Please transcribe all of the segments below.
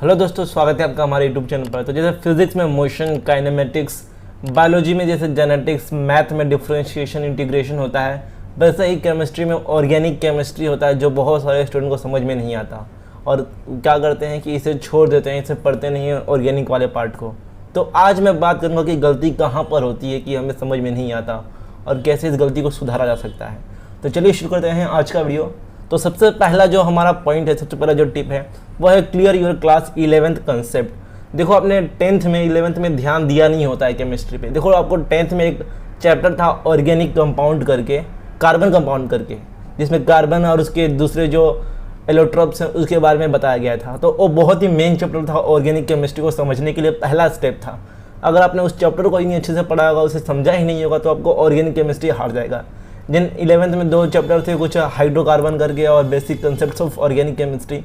Hello दोस्तों, स्वागत है आपका हमारे यूट्यूब चैनल पर। तो जैसे फिजिक्स में मोशन, काइनेमेटिक्स, बायोलॉजी में जैसे जेनेटिक्स, मैथ में डिफरेंशिएशन, इंटीग्रेशन होता है, वैसे ही केमिस्ट्री में ऑर्गेनिक केमिस्ट्री होता है जो बहुत सारे स्टूडेंट को समझ में नहीं आता और क्या करते हैं कि इसे छोड़ देते हैं, इसे पढ़ते नहीं हैं ऑर्गेनिक वाले पार्ट को। तो आज मैं बात करूँगा कि गलती कहाँ पर होती है कि हमें समझ में नहीं आता और कैसे इस गलती को सुधारा जा सकता है। तो चलिए शुरू करते हैं आज का वीडियो। तो सबसे पहला जो हमारा पॉइंट है, सबसे पहला जो टिप है वो है clear your class 11th concept. देखो, आपने 10th में 11th में ध्यान दिया नहीं होता है केमिस्ट्री पे। देखो, आपको 10th में एक चैप्टर था ऑर्गेनिक कंपाउंड करके, कार्बन कंपाउंड करके, जिसमें कार्बन और उसके दूसरे जो एलोट्रोप्स हैं उसके बारे में बताया गया था। तो वो बहुत ही मेन चैप्टर था ऑर्गेनिक केमिस्ट्री को समझने के लिए, पहला स्टेप था। अगर आपने उस चैप्टर को इतनी अच्छे से पढ़ा होगा, उसे समझा ही नहीं होगा, तो आपको ऑर्गेनिक केमिस्ट्री हार जाएगा। जिन 11th में 2 चैप्टर थे, कुछ हाइड्रोकार्बन करके और basic concepts of organic chemistry,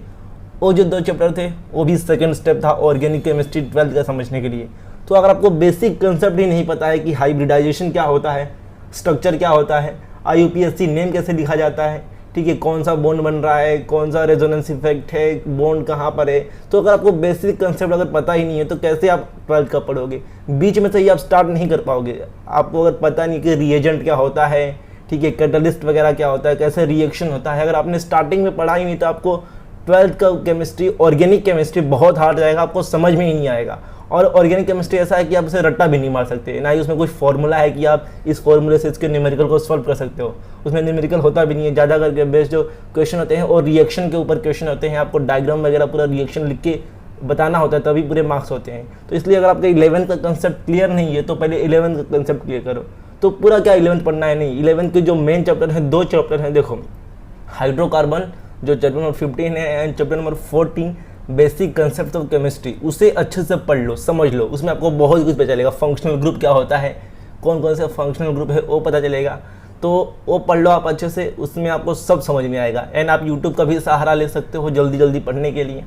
वो जो 2 चैप्टर थे वो भी सेकंड स्टेप था ऑर्गेनिक केमिस्ट्री 12th का समझने के लिए। तो अगर आपको बेसिक कंसेप्ट ही नहीं पता है कि हाइब्रिडाइजेशन क्या होता है, स्ट्रक्चर क्या होता है, IUPAC नेम कैसे लिखा जाता है, ठीक है, कौन सा बॉन्ड बन रहा है, कौन सा रेजोनेंस इफेक्ट है, बॉन्ड कहाँ पर है, तो अगर आपको बेसिक कंसेप्ट अगर पता ही नहीं है तो कैसे आप 12th का पढ़ोगे। बीच में से ही आप स्टार्ट नहीं कर पाओगे। आपको अगर पता नहीं कि रिएजेंट क्या होता है, ठीक है, कैटलिस्ट वगैरह क्या होता है, कैसे रिएक्शन होता है, अगर आपने स्टार्टिंग में पढ़ा ही नहीं तो आपको 12th का केमिस्ट्री, ऑर्गेनिक केमिस्ट्री बहुत हार्ड जाएगा, आपको समझ में ही नहीं आएगा। और ऑर्गेनिक केमिस्ट्री ऐसा है कि आप उसे रट्टा भी नहीं मार सकते, ना ही उसमें कुछ फॉर्मूला है कि आप इस फॉर्मूले से इसके न्यूमेरिकल को सॉल्व कर सकते हो। उसमें न्यूमेरिकल होता भी नहीं है, ज़्यादा करके बेस्ड जो क्वेश्चन होते हैं और रिएक्शन के ऊपर क्वेश्चन होते हैं। आपको डायग्राम वगैरह पूरा रिएक्शन लिख के बताना होता है, तभी पूरे मार्क्स होते हैं। तो इसलिए अगर आपका 11th का कंसेप्ट क्लियर नहीं है तो पहले 11th का कंसेप्ट क्लियर करो। तो पूरा क्या 11th पढ़ना है, नहीं, 11th के जो मेन चैप्टर हैं, 2 चैप्टर हैं। देखो, हाइड्रोकार्बन जो चैप्टर नंबर 15 है and chapter number 14 basic concept of chemistry, उसे अच्छे से पढ़ लो, समझ लो। उसमें आपको बहुत कुछ पता चलेगा। फंक्शनल ग्रुप क्या होता है, कौन कौन से फंक्शनल ग्रुप है वो पता चलेगा। तो वो पढ़ लो आप अच्छे से, उसमें आपको सब समझ में आएगा। एंड आप यूट्यूब का भी सहारा ले सकते हो जल्दी जल्दी पढ़ने के लिए।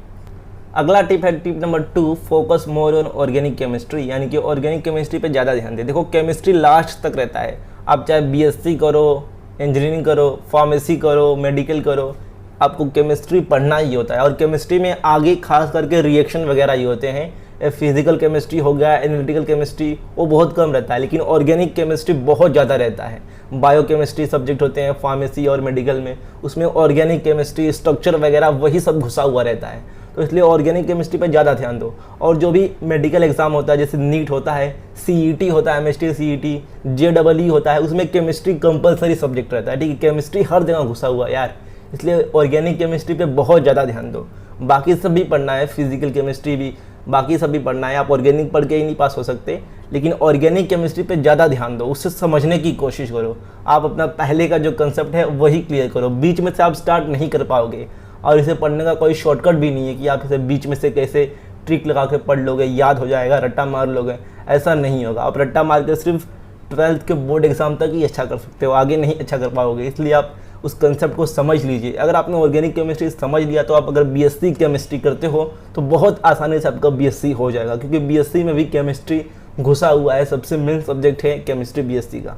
अगला टिप है tip number 2, focus more on organic chemistry, यानी कि ऑर्गेनिक केमिस्ट्री पे ज़्यादा ध्यान दें। देखो, केमिस्ट्री लास्ट तक रहता है। आप चाहे BSc करो, इंजीनियरिंग करो, फार्मेसी करो, मेडिकल करो, आपको केमिस्ट्री पढ़ना ही होता है। और केमिस्ट्री में आगे खास करके रिएक्शन वगैरह ही होते हैं। फिजिकल केमिस्ट्री हो गया, एनालिटिकल केमिस्ट्री, वो बहुत कम रहता है, लेकिन ऑर्गेनिक केमिस्ट्री बहुत ज़्यादा रहता है। बायोकेमिस्ट्री सब्जेक्ट होते हैं फार्मेसी और मेडिकल में, उसमें ऑर्गेनिक केमिस्ट्री, स्ट्रक्चर वगैरह वही सब घुसा हुआ रहता है। तो इसलिए ऑर्गेनिक केमिस्ट्री पे ज़्यादा ध्यान दो। और जो भी मेडिकल एग्जाम होता है, जैसे नीट होता है, CET होता है, MST CET, JEE होता है, उसमें केमिस्ट्री कंपलसरी सब्जेक्ट रहता है, ठीक है। केमिस्ट्री हर जगह घुसा हुआ है यार, इसलिए ऑर्गेनिक केमिस्ट्री पे बहुत ज़्यादा ध्यान दो। बाकी सब भी पढ़ना है, फिजिकल केमिस्ट्री भी, बाकी सब भी पढ़ना है। आप ऑर्गेनिक पढ़ के ही नहीं पास हो सकते, लेकिन ऑर्गेनिक केमिस्ट्री पे ज़्यादा ध्यान दो, उससे समझने की कोशिश करो। आप अपना पहले का जो कंसेप्ट है वही क्लियर करो। बीच में से आप स्टार्ट नहीं कर पाओगे, और इसे पढ़ने का कोई शॉर्टकट भी नहीं है कि आप इसे बीच में से कैसे ट्रिक लगा के पढ़ लोगे, याद हो जाएगा, रट्टा मार लोगे, ऐसा नहीं होगा। आप रट्टा मार के सिर्फ 12th के बोर्ड एग्जाम तक ही अच्छा कर सकते हो, आगे नहीं अच्छा कर पाओगे। इसलिए आप उस कंसेप्ट को समझ लीजिए। अगर आपने ऑर्गेनिक केमिस्ट्री समझ लिया तो आप अगर BSc केमिस्ट्री करते हो तो बहुत आसानी से आपका BSc हो जाएगा, क्योंकि BSc में भी केमिस्ट्री घुसा हुआ है। सबसे मेन सब्जेक्ट है केमिस्ट्री BSc का।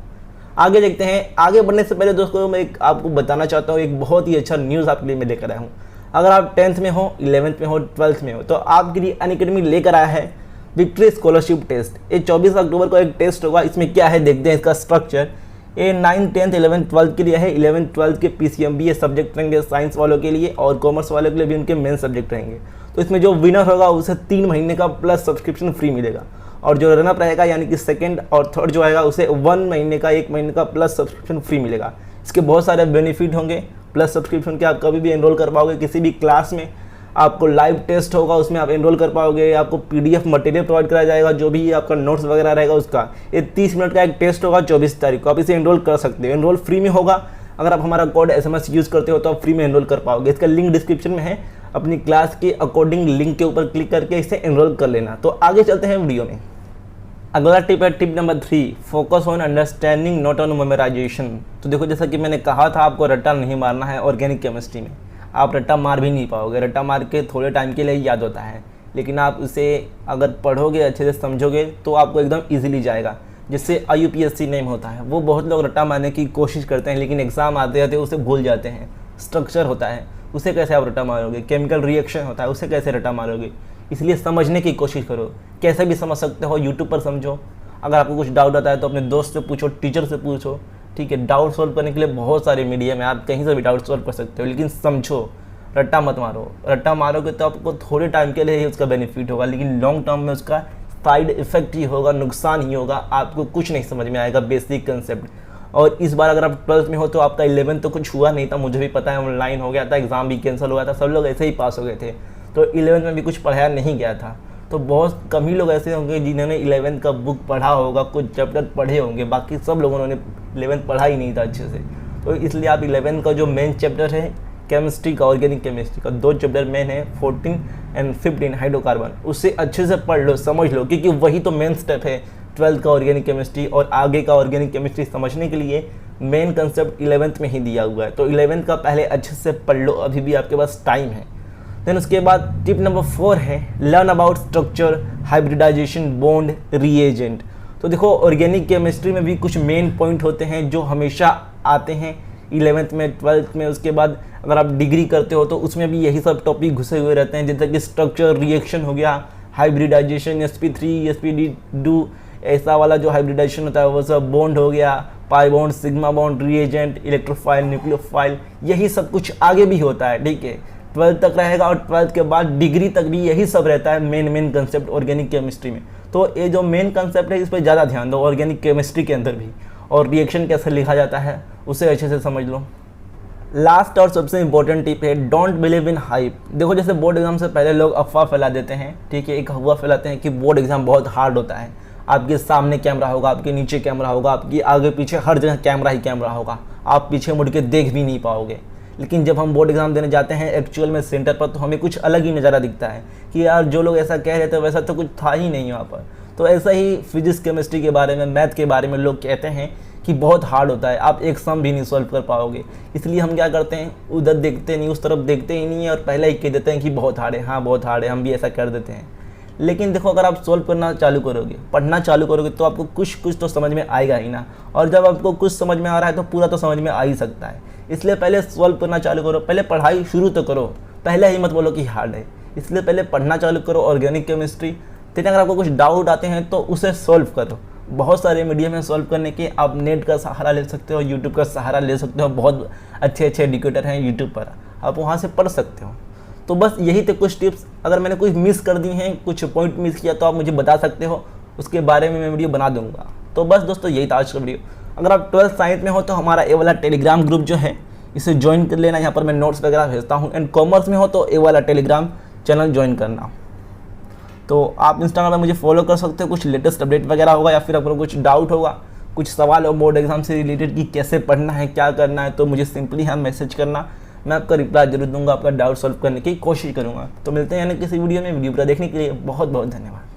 आगे देखते हैं। आगे बढ़ने से पहले दोस्तों मैं आपको बताना चाहता हूँ, एक बहुत ही अच्छा न्यूज़ आपके लिए मैं लेकर आया हूँ। अगर आप 10th में हो, 11th में हो, 12th में हो, तो आपके लिए अनअकैडमी लेकर आया है विक्ट्री स्कॉलरशिप टेस्ट। ये 24 अक्टूबर को एक टेस्ट होगा। इसमें क्या है देखते हैं इसका स्ट्रक्चर। ये 9th, 10th, 11th, 12th के लिए है। 11th, 12th के PCMB ये सब्जेक्ट रहेंगे साइंस वालों के लिए, और कॉमर्स वालों के लिए भी उनके मेन सब्जेक्ट रहेंगे। तो इसमें जो विनर होगा उसे 3 महीने का प्लस सब्सक्रिप्शन फ्री मिलेगा, और जो रनअप रहेगा यानी कि सेकंड और थर्ड जो आएगा उसे 1 महीने का 1 महीने का प्लस सब्सक्रिप्शन फ्री मिलेगा। इसके बहुत सारे बेनिफिट होंगे प्लस सब्सक्रिप्शन के। आप कभी भी एनरोल कर पाओगे किसी भी क्लास में, आपको लाइव टेस्ट होगा उसमें आप एनरोल कर पाओगे, आपको PDF मटेरियल प्रोवाइड कराया जाएगा, जो भी आपका नोट्स वगैरह रहेगा उसका। ये 30 मिनट का एक टेस्ट होगा 24 तारीख को, आप इसे एनरोल कर सकते हो। एनरोल फ्री में होगा। अगर आप हमारा कोड SMS यूज़ करते हो तो आप फ्री में एनरोल कर पाओगे। इसका लिंक डिस्क्रिप्शन में है, अपनी क्लास के अकॉर्डिंग लिंक के ऊपर क्लिक करके इसे एनरोल कर लेना। तो आगे चलते हैं वीडियो में। अगला टिप है tip number 3, focus on understanding not on memorisation. तो देखो, जैसा कि मैंने कहा था आपको रट्टा नहीं मारना है ऑर्गेनिक केमिस्ट्री में। आप रट्टा मार भी नहीं पाओगे, रट्टा मार के थोड़े टाइम के लिए ही याद होता है, लेकिन आप उसे अगर पढ़ोगे, अच्छे से समझोगे तो आपको एकदम ईजिली जाएगा। जिससे IUPAC नेम होता है, वो बहुत लोग रट्टा मारने की कोशिश करते हैं, लेकिन एग्ज़ाम आते आते उसे भूल जाते हैं। स्ट्रक्चर होता है, उसे कैसे आप रट्टा मारोगे। केमिकल रिएक्शन होता है, उसे कैसे रट्टा मारोगे। इसलिए समझने की कोशिश करो, कैसे भी समझ सकते हो, यूट्यूब पर समझो। अगर आपको कुछ डाउट आता है तो अपने दोस्त से पूछो, टीचर से पूछो, ठीक है। डाउट सॉल्व करने के लिए बहुत सारे मीडियम है, आप कहीं से भी डाउट सॉल्व कर सकते हो, लेकिन समझो, रट्टा मत मारो। रट्टा मारोगे तो आपको थोड़े टाइम के लिए ही उसका बेनिफिट होगा, लेकिन लॉन्ग टर्म में उसका साइड इफेक्ट ही होगा, नुकसान ही होगा, आपको कुछ नहीं समझ में आएगा बेसिक कंसेप्ट। और इस बार अगर आप 12th में हो तो आपका 11th तो कुछ हुआ नहीं था, मुझे भी पता है, ऑनलाइन हो गया था, एग्ज़ाम भी कैंसिल हो गया था, सब लोग ऐसे ही पास हो गए थे, तो 11th में भी कुछ पढ़ाया नहीं गया था। तो बहुत कम ही लोग ऐसे होंगे जिन्होंने 11th का बुक पढ़ा होगा, कुछ चैप्टर पढ़े होंगे, बाकी सब लोगों ने 11th पढ़ा ही नहीं था अच्छे से। तो इसलिए आप 11th का जो मेन चैप्टर है केमिस्ट्री का, ऑर्गेनिक केमिस्ट्री का 2 चैप्टर मेन है, 14 एंड 15 हाइड्रोकार्बन, उससे अच्छे से पढ़ लो, समझ लो, क्योंकि वही तो मेन स्टेप है 12th का ऑर्गेनिक केमिस्ट्री। और आगे का ऑर्गेनिक केमिस्ट्री समझने के लिए मेन कंसेप्ट 11th में ही दिया हुआ है, तो 11th का पहले अच्छे से पढ़ लो, अभी भी आपके पास टाइम है। देन उसके बाद टिप नंबर 4 है learn about structure, hybridisation, bond, reagent. तो देखो ऑर्गेनिक केमिस्ट्री में भी कुछ मेन पॉइंट होते हैं जो हमेशा आते हैं 11th में, 12th में। उसके बाद अगर आप डिग्री करते हो तो उसमें भी यही सब टॉपिक घुसे हुए रहते हैं, जैसे कि स्ट्रक्चर, रिएक्शन हो गया, हाइब्रिडाइजेशन, sp3 sp2 ऐसा वाला जो हाइब्रिडाइजेशन होता है वो सब, बॉन्ड हो गया, pi bond, sigma bond, reagent, electrophile, nucleophile, यही सब कुछ आगे भी होता है, ठीक है। 12th तक रहेगा और 12th के बाद डिग्री तक भी यही सब रहता है, मेन कंसेप्ट ऑर्गेनिक केमिस्ट्री में। तो ये जो मेन कंसेप्ट है इस पर ज़्यादा ध्यान दो ऑर्गेनिक केमिस्ट्री के अंदर भी, और रिएक्शन कैसे लिखा जाता है उसे अच्छे से समझ लो। लास्ट और सबसे इंपॉर्टेंट टिप है डोंट बिलीव इन हाइप। देखो जैसे बोर्ड एग्जाम से पहले लोग अफवाह फैला देते हैं, ठीक है, एक अफवाह फैलाते हैं कि बोर्ड एग्जाम बहुत हार्ड होता है, आपके सामने कैमरा होगा, आपके नीचे कैमरा होगा, आपकी आगे पीछे हर जगह कैमरा ही कैमरा होगा, आप पीछे मुड़ के देख भी नहीं पाओगे। लेकिन जब हम बोर्ड एग्जाम देने जाते हैं एक्चुअल में सेंटर पर, तो हमें कुछ अलग ही नज़ारा दिखता है कि यार जो लोग ऐसा कह रहे थे वैसा तो कुछ था ही नहीं वहाँ पर। तो ऐसा ही फिजिक्स केमिस्ट्री के बारे में, मैथ के बारे में लोग कहते हैं कि बहुत हार्ड होता है, आप एक सम भी नहीं सॉल्व कर पाओगे। इसलिए हम क्या करते हैं, उधर देखते नहीं, उस तरफ देखते ही नहीं है, और पहले ही कह देते हैं कि बहुत हार्ड है, हाँ बहुत हार्ड है, हम भी ऐसा कर देते हैं। लेकिन देखो अगर आप सॉल्व करना चालू करोगे, पढ़ना चालू करोगे, तो आपको कुछ तो समझ में आएगा ही ना। और जब आपको कुछ समझ में आ रहा है तो पूरा तो समझ में आ ही सकता है। इसलिए पहले सॉल्व करना चालू करो, पहले पढ़ाई शुरू तो करो, पहले ही मत बोलो कि हार्ड है। इसलिए पहले पढ़ना चालू करो ऑर्गेनिक केमिस्ट्री। फिर अगर आपको कुछ डाउट आते हैं तो उसे सॉल्व करो। बहुत सारे मीडियम है सॉल्व करने के, आप नेट का सहारा ले सकते हो, यूट्यूब का सहारा ले सकते हो, बहुत अच्छे एजुकेटर हैं यूट्यूब पर, आप वहाँ से पढ़ सकते हो। तो बस यही थे कुछ टिप्स। अगर मैंने कुछ मिस कर दी हैं, कुछ पॉइंट मिस किया, तो आप मुझे बता सकते हो, उसके बारे में मैं वीडियो बना दूंगा। तो बस दोस्तों यही था आज का वीडियो। अगर आप 12th साइंस में हो तो हमारा ये वाला टेलीग्राम ग्रुप जो है इसे ज्वाइन कर लेना, यहाँ पर मैं नोट्स वगैरह भेजता हूँ। एंड कॉमर्स में हो तो ये वाला टेलीग्राम चैनल ज्वाइन करना। तो आप इंस्टाग्राम पर मुझे फॉलो कर सकते हो, कुछ लेटेस्ट अपडेट वगैरह होगा, या फिर आपको कुछ डाउट होगा, कुछ सवाल हो बोर्ड एग्जाम से रिलेटेड कि कैसे पढ़ना है, क्या करना है, तो मुझे सिंपली हाँ मैसेज करना, मैं आपका रिप्लाई जरूर दूंगा, आपका डाउट सॉल्व करने की कोशिश करूँगा। तो मिलते हैं यानी किसी वीडियो में। वीडियो पूरा देखने के लिए बहुत बहुत धन्यवाद।